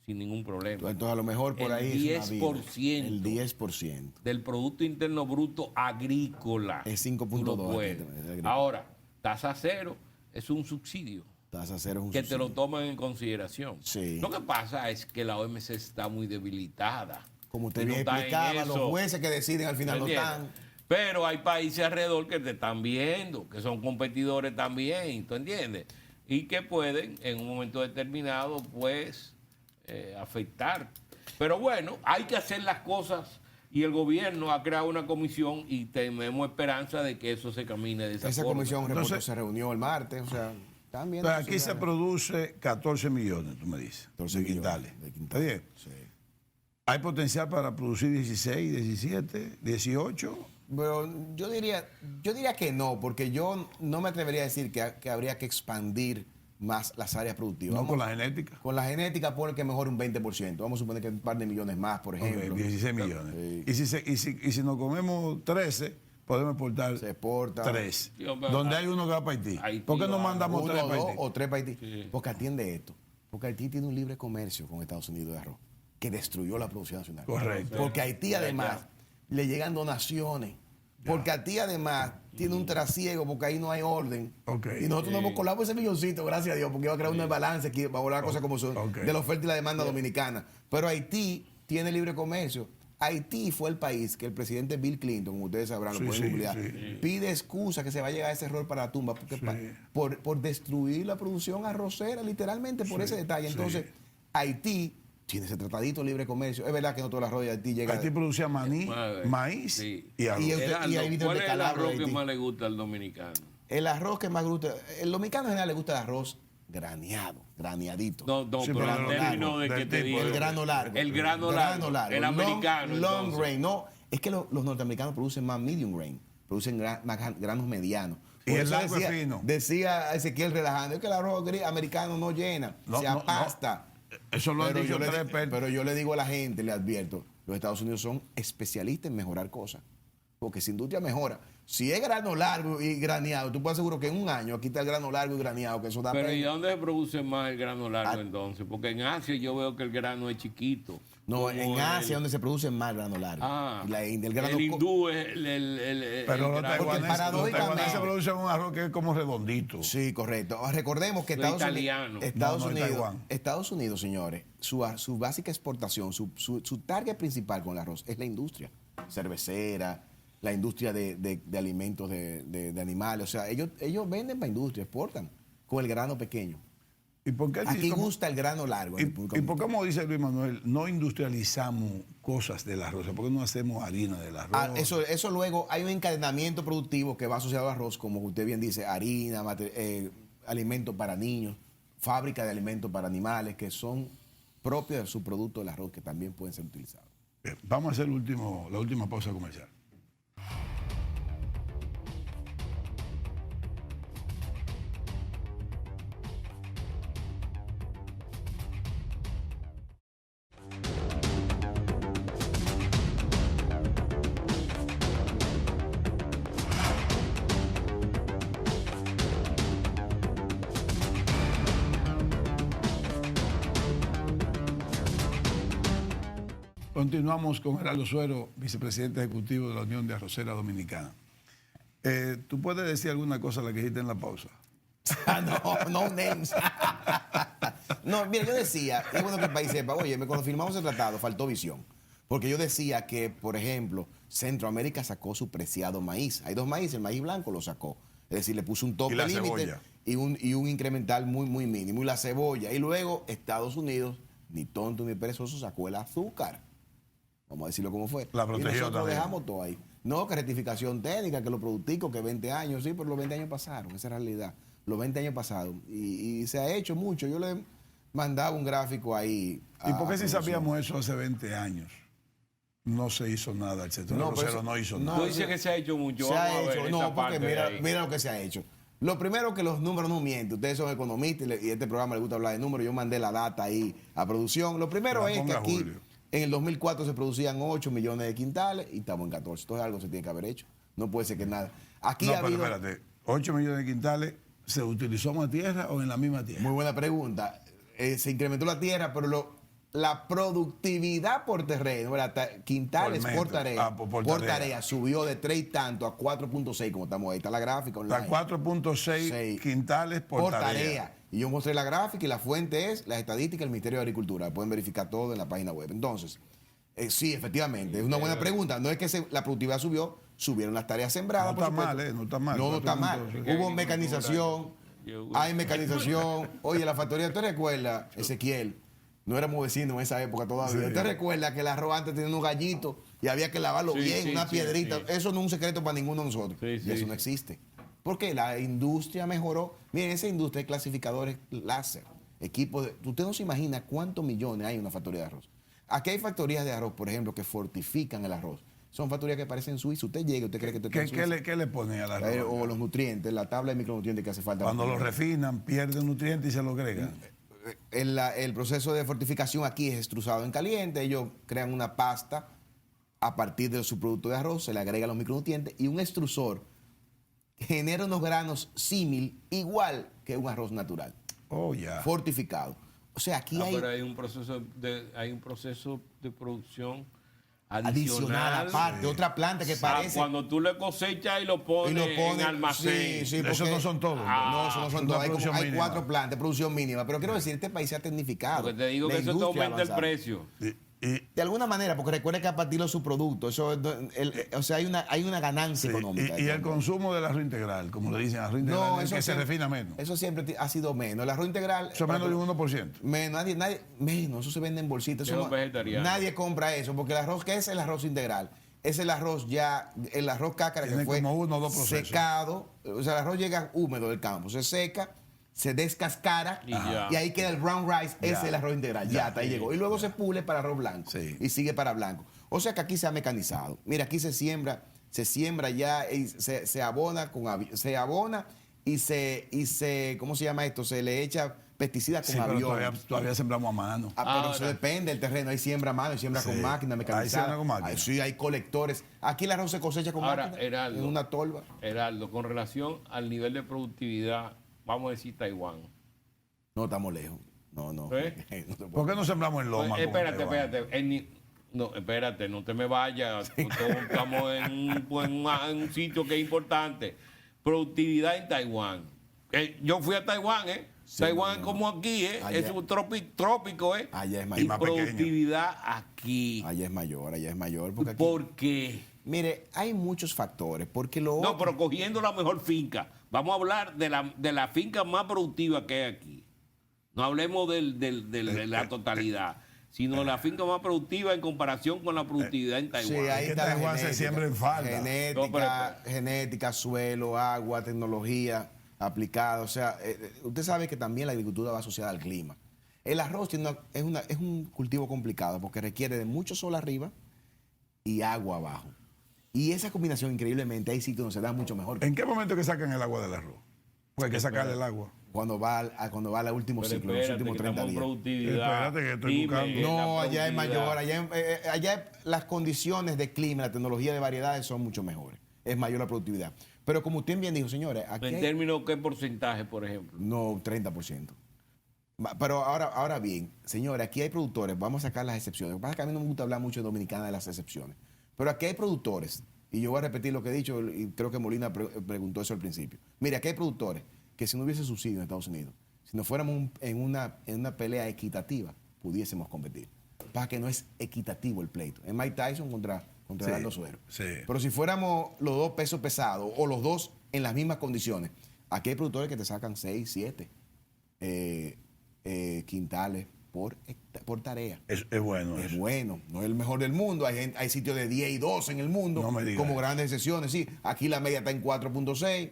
sin ningún problema. Entonces, a lo mejor por ahí es una vida. El 10%. Del Producto Interno Bruto agrícola. Es Tú 5.2. lo puedes. Ahora, tasa cero es un subsidio Tasa cero es un que te lo subsidio. toman en consideración. Sí. Lo que pasa es que la OMC está muy debilitada. Como Y usted no bien está en explicaba, los eso. jueces que deciden al final no ¿Entiendes? están. Pero hay países alrededor que te están viendo, que son competidores también, ¿tú entiendes? Y que pueden en un momento determinado, pues, afectar. Pero bueno, hay que hacer las cosas y el gobierno ha creado una comisión y tenemos esperanza de que eso se camine de esa Esa forma. comisión Entonces- se reunió el martes, o sea, están viendo. Entonces, aquí se produce 14 millones, tú me dices, 14 de millones quintales. de ¿Está quintales. bien? Sí. ¿Hay potencial para producir 16, 17, 18? Pero yo diría que no, porque yo no me atrevería a decir que habría que expandir más las áreas productivas. No con la genética. Con la genética pone que mejore un 20%. Vamos a suponer que un par de millones más, por Ok, ejemplo. 16 millones. Sí. Y si nos comemos 13, podemos exportar Se exporta 3. Sí, hombre, donde hay uno que va para Haití. Haití ¿Por qué no va, mandamos uno 3 o para dos Haití? o tres para Haití. Sí. Porque atiende esto. Porque Haití tiene un libre comercio con Estados Unidos de arroz, que destruyó la producción nacional. Correcto. Porque Haití además le llegan donaciones. Porque Haití además tiene un trasiego porque ahí no hay orden. Ok. Y nosotros nos hemos colado por ese milloncito, gracias a Dios, porque iba a crear un balance aquí, va a volar cosas como son, Ok. de la oferta y la demanda dominicana. Pero Haití tiene libre comercio. Haití fue el país que el presidente Bill Clinton, como ustedes sabrán, Sí, lo pueden sí, googlear, sí. pide excusa que se va a llegar a ese error para la tumba porque por destruir la producción arrocera, literalmente por ese detalle. Entonces, Haití tiene ese tratadito de libre comercio. Es verdad que no todo el arroz de Haití llega. Haití producía maní, maíz Sí. y arroz. Y el- El ahí viste ¿Cuál el es el descalabro de arroz que Haití. más le gusta al dominicano? El arroz que más gusta, el dominicano en general le gusta el arroz graneado, graneadito. No, Sí, pero pero en términos de del que te tipo, digo. El grano largo. El grano largo. El americano. Long entonces. grain. No, es que los norteamericanos producen más medium grain, producen más granos medianos. Y Por el eso largo es fino. Decía Ezequiel relajando, es que el arroz americano no llena, No, se no, no. apasta. Eso lo han Pero dicho yo, 3 expertos. pero yo le digo a la gente, le advierto, los Estados Unidos son especialistas en mejorar cosas. Porque si industria mejora, si es grano largo y graneado, tú puedes asegurar que en un año aquí está el grano largo y graneado, que eso da Pero pena. ¿y dónde se produce más el grano largo entonces? Porque en Asia yo veo que el grano es chiquito. No, en Asia donde se produce más grano largo. Ah, Y la India, el grano el hindú es Pero los grano. taiwaneses producen un arroz que es como redondito. Sí, correcto. Recordemos que italiano. Estados Unidos, señores, su básica exportación, su target principal con el arroz es la industria cervecera, la industria de alimentos de animales. O sea, ellos venden para industria, exportan con el grano pequeño. ¿Y por qué Aquí gusta el grano largo. ¿Y por qué, como dice Luis Manuel, no industrializamos cosas del arroz? ¿Por qué no hacemos harina del arroz? Eso luego hay un encadenamiento productivo que va asociado al arroz, como usted bien dice, harina, alimentos para niños, fábrica de alimentos para animales, que son propios de su producto del arroz, que también pueden ser utilizados. Bien, vamos a hacer la última pausa comercial. Continuamos con Gerardo Suero, vicepresidente ejecutivo de la Unión de Arroceras Dominicana. ¿Tú puedes decir alguna cosa a la que dijiste en la pausa? No names. No, mira, yo decía, es bueno que el país sepa, oye, cuando firmamos el tratado faltó visión. Porque yo decía que, por ejemplo, Centroamérica sacó su preciado maíz. Hay dos maíces, el maíz blanco lo sacó. Es decir, le puso un tope límite y un incremental muy, muy mínimo. Y la cebolla. Y luego Estados Unidos, ni tonto ni perezoso, sacó el azúcar. Vamos a decirlo como fue. La protegió y nosotros también. dejamos todo ahí. No, que rectificación técnica, que lo productico, que 20 años, sí, pero los 20 años pasaron, esa es la realidad. Los 20 años pasaron. Y se ha hecho mucho. Yo le mandaba un gráfico ahí. ¿Y por qué si sabíamos eso hace 20 años? No se hizo nada, el sector arrocero no hizo nada. Tú dices que se ha hecho mucho. Se ha hecho, ver no, esa porque parte mira lo que se ha hecho. Lo primero que los números no mienten. Ustedes son economistas y este programa les gusta hablar de números. Yo mandé la data ahí a producción. Lo primero es que aquí, Julio. en el 2004 se producían 8 millones de quintales y estamos en 14. Entonces algo se tiene que haber hecho. No puede ser que nada. Aquí No, ha pero habido... espérate, 8 millones de quintales, ¿se utilizó más tierra o en la misma tierra? Muy buena pregunta. Se incrementó la tierra, pero la productividad por terreno, quintales por tarea, por tarea subió de 3 y tanto a 4.6, como estamos ahí. Está la gráfica online. Está 4.6 quintales por tarea. Y yo mostré la gráfica y la fuente es la estadística del Ministerio de Agricultura. Pueden verificar todo en la página web. Entonces, sí, efectivamente, es una buena pregunta. No es que la productividad subió, subieron las tareas sembradas. No está mal, no está mal. No está mal. Hubo mecanización, hay mecanización. Oye, la factoría, ¿te recuerdas, Ezequiel? No éramos vecinos en esa época todavía. Sí. ¿Te recuerda que el arroz antes tenía unos gallitos y había que lavarlo bien, una piedrita? Eso no es un secreto para ninguno de nosotros. Y eso no existe. Porque la industria mejoró. Miren, esa industria hay clasificadores láser, equipos de... Usted no se imagina cuántos millones hay en una factoría de arroz. Aquí hay factorías de arroz, por ejemplo, que fortifican el arroz. Son factorías que parecen suizas. Usted llega, usted cree que usted está en Suiza. ¿Qué le ponen al arroz? O los nutrientes, la tabla de micronutrientes que hace falta. Cuando lo refinan, pierden nutrientes y se lo agregan. El proceso de fortificación aquí es extrusado en caliente. Ellos crean una pasta a partir de su producto de arroz, se le agrega los micronutrientes y un extrusor genera unos granos símil igual que un arroz natural. Oh, ya. Fortificado. O sea, aquí pero hay un proceso de producción adicional aparte, otra planta que parece... Cuando tú le cosechas y lo pones en almacén. Sí, esos no son todos. No, esos no son todos. Hay 4 plantas de producción mínima. Pero quiero decir, este país se ha tecnificado. Porque te digo que eso te aumenta el precio. De alguna manera, porque recuerde que a partir de su producto, o sea, hay una ganancia económica. Y el consumo del arroz integral, como le dicen, arroz integral, es que se refina menos. Eso siempre ha sido menos. El arroz integral... Eso es menos de un 1%. Menos, eso se vende en bolsitas. Nadie compra eso, porque el arroz, ¿qué es el arroz integral? Es el arroz el arroz cácara que fue como 1 o 2 procesos. secado. O sea, el arroz llega húmedo del campo, se seca, se descascara y ahí queda el brown rice, ese es el arroz integral. Ya, hasta ahí llegó. Y luego se pule para arroz blanco y sigue para blanco. O sea que aquí se ha mecanizado. Mira, aquí se siembra ya y se abona y se ¿cómo se llama esto? Se le echa pesticidas con avión. Pero todavía sembramos a mano. Pero eso depende del terreno. Hay siembra a mano y siembra con máquina mecanizada. Hay siembra con máquina. Sí, hay colectores. Aquí el arroz se cosecha con máquina. Heraldo, en una tolva. Heraldo, con relación al nivel de productividad, vamos a decir Taiwán. No estamos lejos. No, no. ¿Eh? No se puede. ¿Por qué no sembramos en Loma? Pues, como espérate, Taiwán? espérate. No, espérate, no te me vayas. Nosotros estamos en un sitio que es importante. Productividad en Taiwán. Yo fui a Taiwán, ¿eh? Sí, Taiwán no. como aquí, ¿eh? Allá. Es un trópico, ¿eh? Allá es Y mayor. más pequeño. productividad aquí. Allá es mayor, allá es mayor. Porque aquí, ¿Por qué? mire, hay muchos factores. Porque lo No, otro- pero cogiendo la mejor finca. Vamos a hablar de la finca más productiva que hay aquí. No hablemos de la totalidad, sino de la finca más productiva en comparación con la productividad en Taiwán. Sí, ahí que está la Taiwán se genética. siembra en falda. Genética, suelo, agua, tecnología aplicada. O sea, usted sabe que también la agricultura va asociada al clima. El arroz es un cultivo complicado porque requiere de mucho sol arriba y agua abajo. Y esa combinación, increíblemente, hay sitios donde se da mucho mejor. ¿En qué momento que sacan el agua del arroz? Pues hay que sacarle el agua. Cuando va al último Pero ciclo, los espérate, últimos que 30 estamos en días. productividad. Espérate que estoy Dime, buscando. No, la allá es productividad. mayor. Allá las condiciones de clima, la tecnología de variedades son mucho mejores. Es mayor la productividad. Pero como usted bien dijo, señores, aquí En hay, términos, ¿qué porcentaje, por ejemplo? no, 30%. Pero ahora bien, señores, aquí hay productores, vamos a sacar las excepciones. Lo que pasa es que a mí no me gusta hablar mucho de Dominicana de las excepciones. Pero aquí hay productores, y yo voy a repetir lo que he dicho, y creo que Molina preguntó eso al principio. Mire, aquí hay productores que si no hubiese subsidio en Estados Unidos, si no fuéramos en una pelea equitativa, pudiésemos competir. Para que no es equitativo el pleito. Es Mike Tyson contra Sí, Aldo Suero. sí. Pero si fuéramos los dos pesos pesados o los dos en las mismas condiciones, aquí hay productores que te sacan 6, 7 quintales por tarea. Es bueno. Es eso. bueno, no es el mejor del mundo. Hay sitios de 10 y 12 en el mundo, No me digas como eso. grandes excepciones. Sí, aquí la media está en 4.6.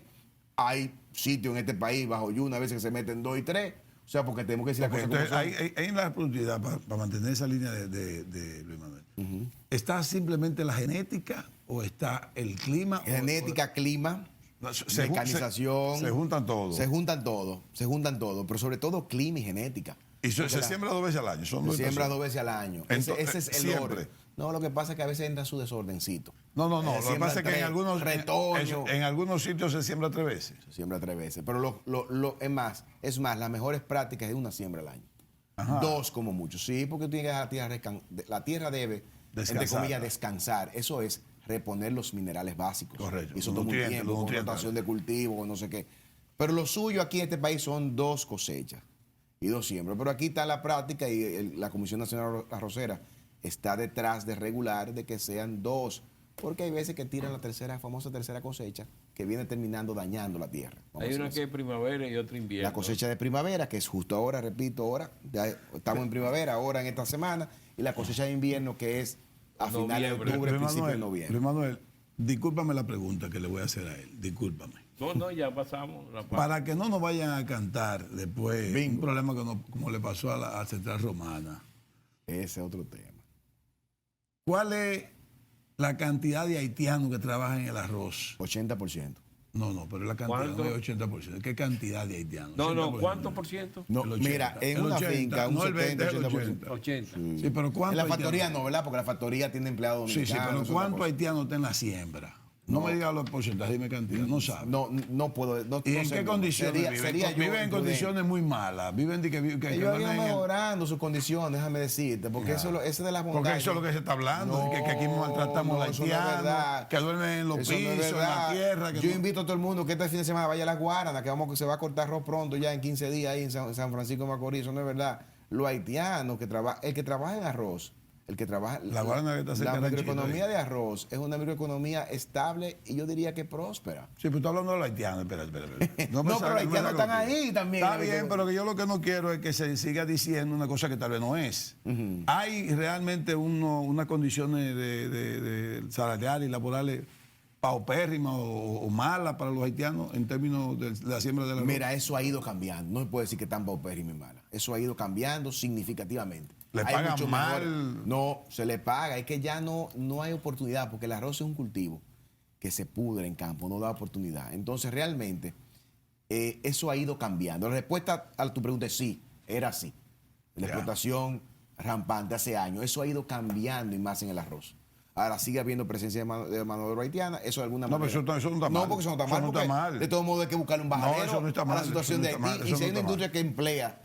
Hay sitios en este país bajo Yuna a veces que se meten 2 y 3. O sea, porque tenemos que decir las Ok, cosas como entonces, son. hay la productividad para mantener esa línea de Luis Manuel. ¿Está simplemente la genética o está el clima? Genética, clima, Se mecanización. se juntan todos. Se juntan todo, pero sobre todo clima y genética. Y se Porque siembra 2 veces al año. Son se dos siembra estaciones. 2 veces al año. Entonces, Ese es el siempre. orden. No, lo que pasa es que a veces entra su desordencito. No. Lo que Siembra pasa es que en 3, algunos, retoño. en algunos sitios se siembra 3 veces. Se siembra 3 veces. Pero es más, las mejores prácticas es una siembra al año. Ajá. 2 como mucho. Sí, porque tú tienes que dejar la tierra debe, entre Descansar. comillas, descansar. Eso es reponer los minerales básicos. Correcto. Y eso Los toma un nutrientes, tiempo, los con nutrientes. rotación de cultivo, con no sé qué. Pero lo suyo aquí en este país son 2 cosechas y 2 siembras. Pero aquí está la práctica y la Comisión Nacional Arrocera está detrás de regular de que sean 2. Porque hay veces que tiran la famosa tercera cosecha que viene terminando dañando la tierra. Vamos a Hay decir una así. que es primavera y otra invierno. La cosecha de primavera, que es justo ahora, repito, ahora, ya estamos en primavera, ahora en esta semana, y la cosecha de invierno, que es a finales de Noviembre. octubre, Luis principios de Manuel, noviembre. Luis Manuel, discúlpame la pregunta que le voy a hacer a él. Discúlpame. No, ya pasamos. Para que no nos vayan a cantar después Bingo. un problema como le pasó a la Central Romana. Ese es otro tema. ¿Cuál es la cantidad de haitianos que trabajan en el arroz? 80%. No, pero la cantidad ¿Cuánto? no es 80%. ¿Qué cantidad de haitianos? No, 80%. ¿cuánto por ciento? No, El 80, mira, en el una 80, finca, un no el 20, 70, el 80%. 80. Sí, pero ¿cuánto En la haitiano? factoría no, ¿verdad? Porque la factoría tiene empleados Sí, dominicanos. pero es otra ¿cuántos cosa. haitianos está en la siembra? No me digas los porcentajes, dime cantidad, no sabes. No puedo. No, ¿Y no en sé, qué no. condiciones viven? Sería yo Viven en imprudente. condiciones muy malas. Viven de que Ellos han ido duermen en- mejorando sus condiciones, déjame decirte, porque eso es de las Porque bondades. eso es lo que se está hablando, de que aquí maltratamos a los eso no es haitianos, verdad. que duermen en los Eso no es pisos, en la verdad. tierra. Que Yo no- invito a todo el mundo que este fin de semana vaya a las Guaranas, que se va a cortar arroz pronto ya en 15 días ahí en San Francisco de Macorís. Eso no es verdad. Los haitianos, el que trabaja en arroz, el que trabaja... La Guarana que está cerca la de microeconomía Ranchito, de arroz es una microeconomía estable y yo diría que próspera. Sí, pero estoy hablando de los haitianos, espera. No, pero los haitianos están ahí también. Está bien, pero que yo lo que no quiero es que se siga diciendo una cosa que tal vez no es. Hay realmente unas condiciones de salariales y laborales paupérrimas o malas para los haitianos en términos de la siembra de la Mira, eso ha ido cambiando. No se puede decir que tan paupérrimo y mala. Eso ha ido cambiando significativamente. ¿Le Hay pagan mucho mal? mejor- No, se le paga. Es que ya no hay oportunidad, porque el arroz es un cultivo que se pudre en campo, no da oportunidad. Entonces, realmente, eso ha ido cambiando. La respuesta a tu pregunta es sí, era así. La Ya. explotación rampante hace años. Eso ha ido cambiando y más en el arroz. Ahora sigue habiendo presencia de mano de obra haitiana, eso de alguna No, manera. pero eso no está mal. No, porque eso no está Eso mal. no está porque mal. De todos modos hay que buscarle un No, bajadero eso no está a mal, la situación eso no de está Haití. mal, Y eso si hay no una está industria que emplea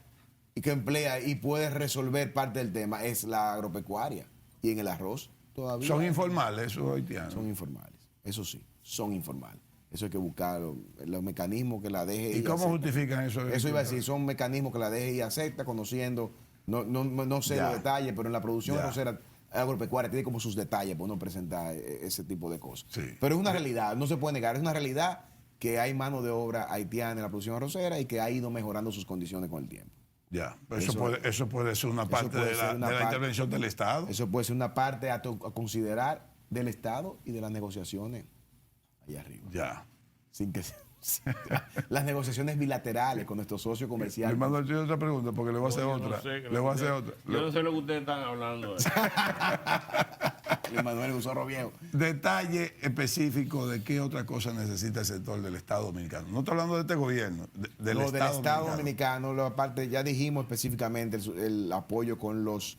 y que emplea y puede resolver parte del tema es la agropecuaria. Y en el arroz todavía. Son informales esos haitianos. Son informales, eso sí, son informales. Eso hay que buscar los mecanismos que la DGI ¿Y cómo acepta. justifican eso? Eso iba a decir, son mecanismos que la DGI acepta, conociendo, no sé los detalles, pero en la producción arrocera agropecuaria tiene como sus detalles para uno presentar ese tipo de cosas. Sí. Pero es una realidad, no se puede negar, es una realidad que hay mano de obra haitiana en la producción arrocera y que ha ido mejorando sus condiciones con el tiempo. Ya, eso puede ser una parte de la intervención del Estado. Eso puede ser una parte a considerar del Estado y de las negociaciones allá arriba. Ya. Sin que las negociaciones bilaterales con nuestros socios comerciales. Le mando yo otra pregunta porque le voy a hacer otra. Le voy a hacer otra. Yo no sé lo que ustedes están hablando. Luis Manuel, un zorro viejo. Detalle específico de qué otra cosa necesita el sector del Estado Dominicano. No estoy hablando de este gobierno, del Estado Dominicano. Aparte, ya dijimos específicamente el apoyo con los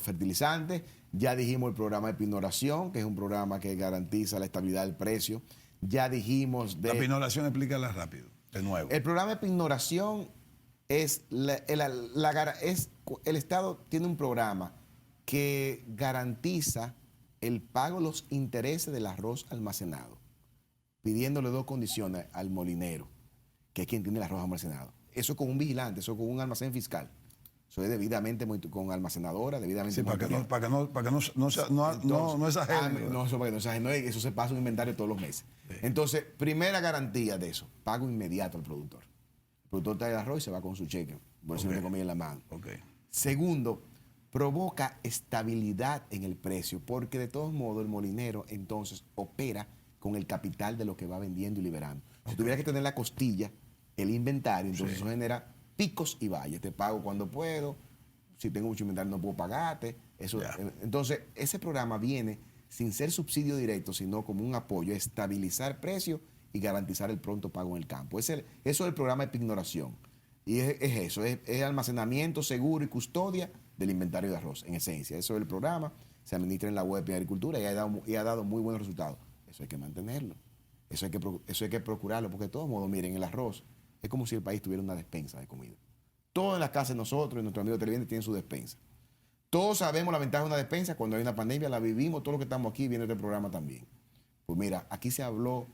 fertilizantes. Ya dijimos el programa de pignoración, que es un programa que garantiza la estabilidad del precio. Ya dijimos de... La pignoración, explícala rápido, de nuevo. El programa de pignoración es... el Estado tiene un programa que garantiza el pago de los intereses del arroz almacenado, pidiéndole dos condiciones al molinero, que es quien tiene el arroz almacenado. Eso con un vigilante, eso con un almacén fiscal. Eso es debidamente con almacenadora, debidamente. Sí, para que no es ajeno. No, eso para que no es ajeno. Eso se pasa un inventario todos los meses. Sí. Entonces, primera garantía de eso, pago inmediato al productor. El productor trae el arroz y se va con su cheque, por eso no te comida en la mano. Okay. Segundo, provoca estabilidad en el precio, porque de todos modos el molinero entonces opera con el capital de lo que va vendiendo y liberando. Si tuviera que tener la costilla, el inventario, entonces eso genera picos y valles. Te pago cuando puedo, si tengo mucho inventario no puedo pagarte. Entonces, ese programa viene sin ser subsidio directo, sino como un apoyo, estabilizar precios y garantizar el pronto pago en el campo. Eso es el programa de pignoración. Y es eso, es almacenamiento seguro y custodia del inventario de arroz, en esencia. Eso es el programa, se administra en la web de Agricultura y ha dado muy buenos resultados. Eso hay que mantenerlo, eso hay que procurarlo, porque de todos modos, miren, el arroz es como si el país tuviera una despensa de comida. Todas en las casas de nosotros y nuestros amigos televidentes tienen su despensa. Todos sabemos la ventaja de una despensa, cuando hay una pandemia la vivimos, todos los que estamos aquí viendo este programa también. Pues mira, aquí se habló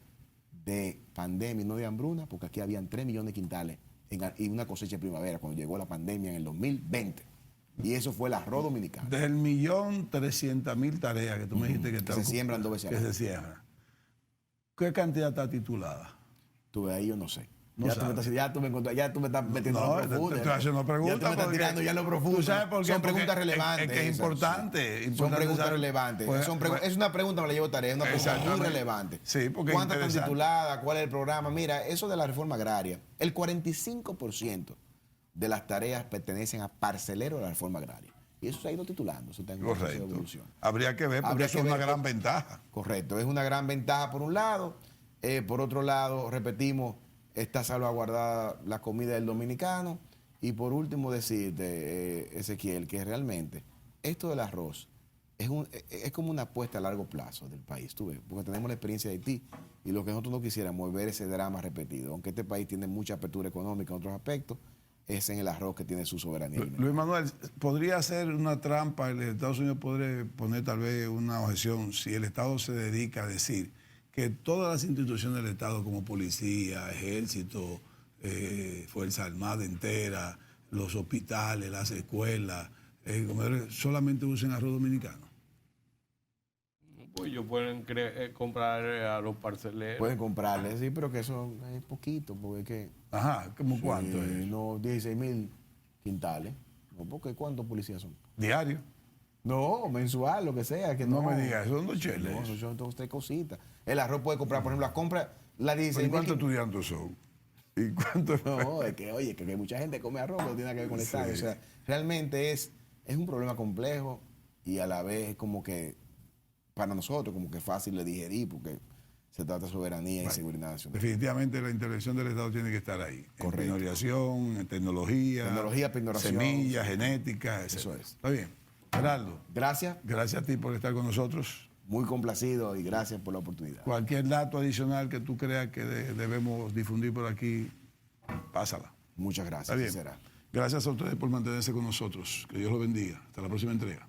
de pandemia y no de hambruna, porque aquí habían 3 millones de quintales en una cosecha de primavera cuando llegó la pandemia en el 2020. Y eso fue el arroz dominicano. Del 1.300.000 tareas que tú me dijiste que se siembran 2 veces al año. Que se siembran. ¿Qué cantidad está titulada? Tú ahí yo no sé. No ya tú me estás metiendo en lo profundo. Te estoy haciendo preguntas. Ya tú me estás tirando ya lo profundo. ¿Tú sabes por qué? Son preguntas relevantes. Es que es importante. Son preguntas relevantes. Es una pregunta, me la llevo tarea, es una pregunta muy relevante. Sí, porque ¿cuántas están tituladas? ¿Cuál es el programa? Mira, eso de la reforma agraria, el 45% de las tareas pertenecen a parceleros de la reforma agraria. Y eso se ha ido titulando, eso está en proceso de evolución. Habría que ver, porque eso es una gran ventaja. Correcto, es una gran ventaja por un lado. Por otro lado, repetimos, está salvaguardada la comida del dominicano. Y por último decirte, Ezequiel, que realmente esto del arroz es como una apuesta a largo plazo del país, tú ves, porque tenemos la experiencia de Haití y lo que nosotros no quisiéramos es ver ese drama repetido. Aunque este país tiene mucha apertura económica en otros aspectos, es en el arroz que tiene su soberanía. Luis Manuel, ¿podría ser una trampa? El Estados Unidos podría poner tal vez una objeción si el Estado se dedica a decir que todas las instituciones del Estado como policía, ejército, Fuerza Armada entera, los hospitales, las escuelas, solamente usen arroz dominicano? Pues ellos pueden comprar a los parceleros. Pueden comprarle, sí, pero que eso es poquito, porque es que... Ajá, ¿cómo cuánto es? No, 16,000 quintales. No, porque ¿cuántos policías son? ¿Diario? No, mensual, lo que sea. Que no me digas, son 2 cheles. No, eso son 2 o 3 cositas. El arroz puede comprar, por ejemplo, la 16,000. ¿Y cuántos estudiantes son? ¿Y cuántos? No, es que, oye, que mucha gente come arroz, no tiene nada que ver con el Estado. O sea, realmente es un problema complejo y a la vez es como que, para nosotros, como que fácil de digerir, porque se trata de soberanía y seguridad nacional. Definitivamente la intervención del Estado tiene que estar ahí. Correcto. En pignoración, en tecnología, pignoración, semillas, genética, etc. Eso es. Está bien. Gerardo. Gracias. Gracias a ti por estar con nosotros. Muy complacido y gracias por la oportunidad. Cualquier dato adicional que tú creas que debemos difundir por aquí, pásala. Muchas gracias. Está bien. Será. Gracias a ustedes por mantenerse con nosotros. Que Dios los bendiga. Hasta la próxima entrega.